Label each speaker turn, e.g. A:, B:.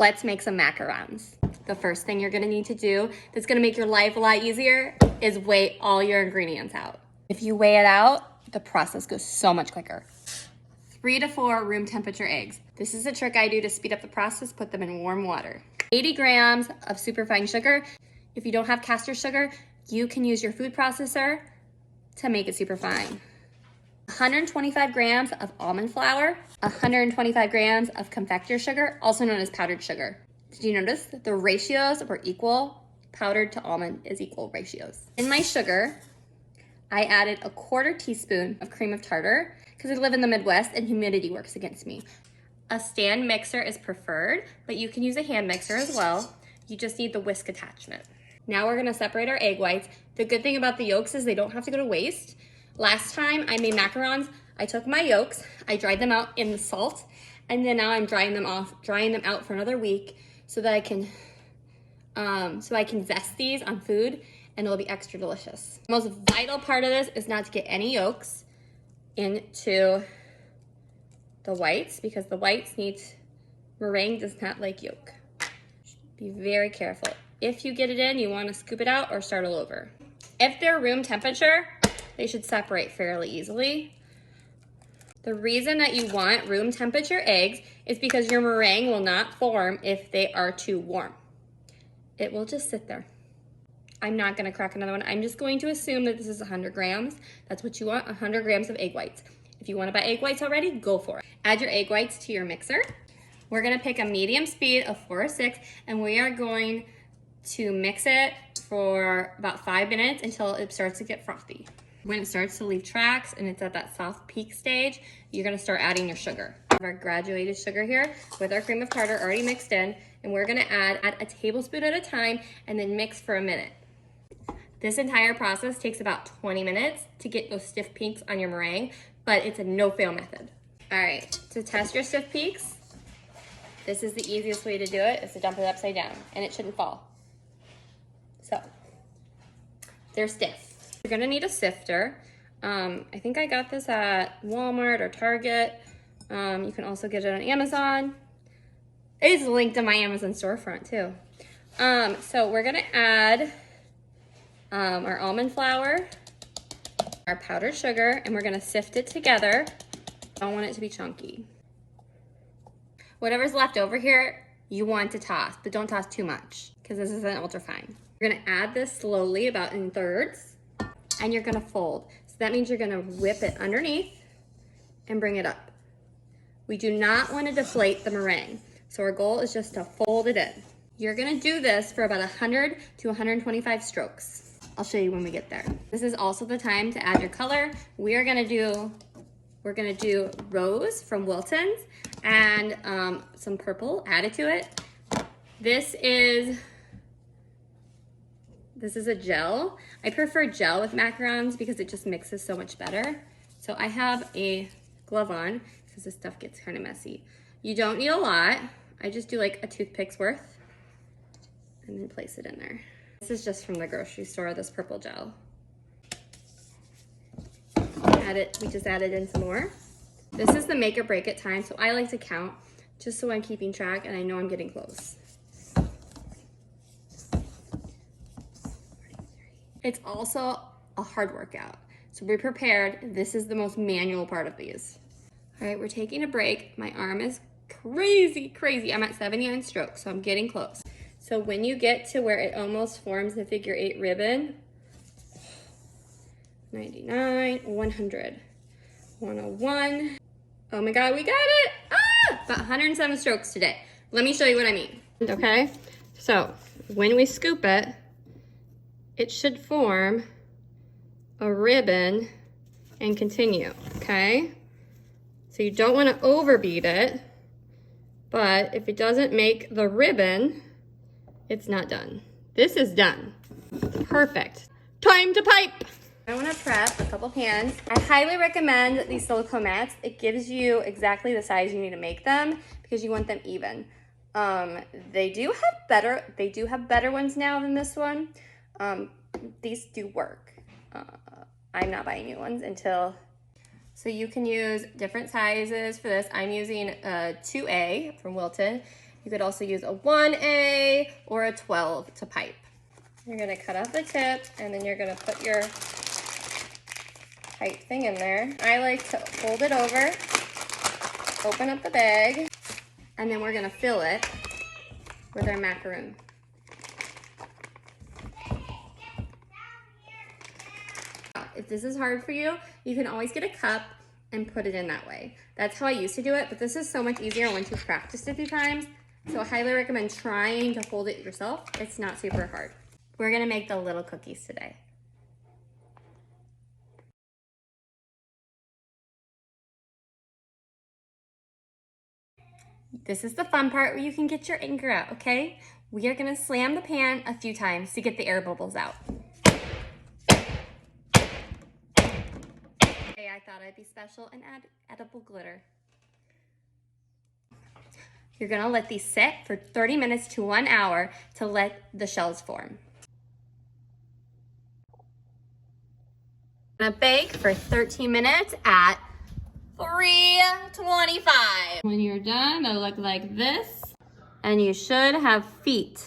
A: Let's make some macarons. The first thing you're gonna need to do that's gonna make your life a lot easier is weigh all your ingredients out. If you weigh it out, the process goes so much quicker. 3 to 4 room temperature eggs. This is a trick I do to speed up the process, put them in warm water. 80 grams of superfine sugar. If you don't have caster sugar, you can use your food processor to make it super fine. 125 grams of almond flour, 125 grams of confector sugar, also known as powdered sugar. Did you notice that the ratios were equal? Powdered to almond is equal ratios. In my sugar, I added a 1/4 teaspoon of cream of tartar because I live in the Midwest and humidity works against me. A stand mixer is preferred, but you can use a hand mixer as well. You just need the whisk attachment. Now we're gonna separate our egg whites. The good thing about the yolks is they don't have to go to waste. Last time I made macarons, I took my yolks, I dried them out in the salt, and then now I'm drying them out for another week so that I can zest these on food and it'll be extra delicious. The most vital part of this is not to get any yolks into the whites because the whites meringue does not like yolk. Be very careful. If you get it in, you want to scoop it out or start all over. If they're room temperature, they should separate fairly easily. The reason that you want room temperature eggs is because your meringue will not form if they are too warm. It will just sit there. I'm not gonna crack another one. I'm just going to assume that this is 100 grams. That's what you want, 100 grams of egg whites. If you wanna buy egg whites already, go for it. Add your egg whites to your mixer. We're gonna pick a medium speed of 4 or 6, and we are going to mix it for about 5 minutes until it starts to get frothy. When it starts to leave tracks and it's at that soft peak stage, you're gonna start adding your sugar. We have our graduated sugar here with our cream of tartar already mixed in, and we're gonna add a tablespoon at a time and then mix for a minute. This entire process takes about 20 minutes to get those stiff peaks on your meringue, but it's a no-fail method. All right, to test your stiff peaks, this is the easiest way to do it, is to dump it upside down, and it shouldn't fall. So, they're stiff. You're gonna need a sifter. I think I got this at Walmart or Target. You can also get it on Amazon. It's linked in my Amazon storefront too. So we're gonna add our almond flour, our powdered sugar, and we're gonna sift it together. I don't want it to be chunky. Whatever's left over here, you want to toss, but don't toss too much because this is an ultra fine. You're gonna add this slowly, about in thirds, and you're gonna fold. So that means you're gonna whip it underneath and bring it up. We do not wanna deflate the meringue. So our goal is just to fold it in. You're gonna do this for about 100 to 125 strokes. I'll show you when we get there. This is also the time to add your color. We're gonna do rose from Wilton's and some purple added to it. This is a gel. I prefer gel with macarons because it just mixes so much better. So I have a glove on because this stuff gets kind of messy. You don't need a lot. I just do like a toothpick's worth and then place it in there. This is just from the grocery store, this purple gel. We just added in some more. This is the make or break it time, so I like to count just so I'm keeping track and I know I'm getting close. It's also a hard workout, so be prepared. This is the most manual part of these. All right, we're taking a break. My arm is crazy. I'm at 79 strokes, so I'm getting close. So when you get to where it almost forms the figure 8 ribbon, 99, 100, 101. Oh my God, we got it! Ah! About 107 strokes today. Let me show you what I mean. Okay, so when we scoop it, it should form a ribbon and continue, okay? So you don't want to overbeat it, but if it doesn't make the ribbon, it's not done. This is done. Perfect. Time to pipe. I want to prep a couple pans. I highly recommend these silicone mats. It gives you exactly the size you need to make them because you want them even. They do have better ones now than this one. These do work. I'm not buying new ones until, so you can use different sizes for this. I'm using a 2A from Wilton, You could also use a 1A or a 12 to pipe. You're gonna cut off the tip and then you're gonna put your pipe thing in there. I like to fold it over, open up the bag, and then we're gonna fill it with our macaroon. If this is hard for you, you can always get a cup and put it in that way. That's how I used to do it, but this is so much easier once you've practiced a few times. So I highly recommend trying to hold it yourself. It's not super hard. We're gonna make the little cookies today. This is the fun part where you can get your anger out, okay? We are gonna slam the pan a few times to get the air bubbles out. Hey, I thought I'd be special and add edible glitter. You're gonna let these sit for 30 minutes to 1 hour to let the shells form. Gonna bake for 13 minutes at 325. When you're done, they'll look like this. And you should have feet.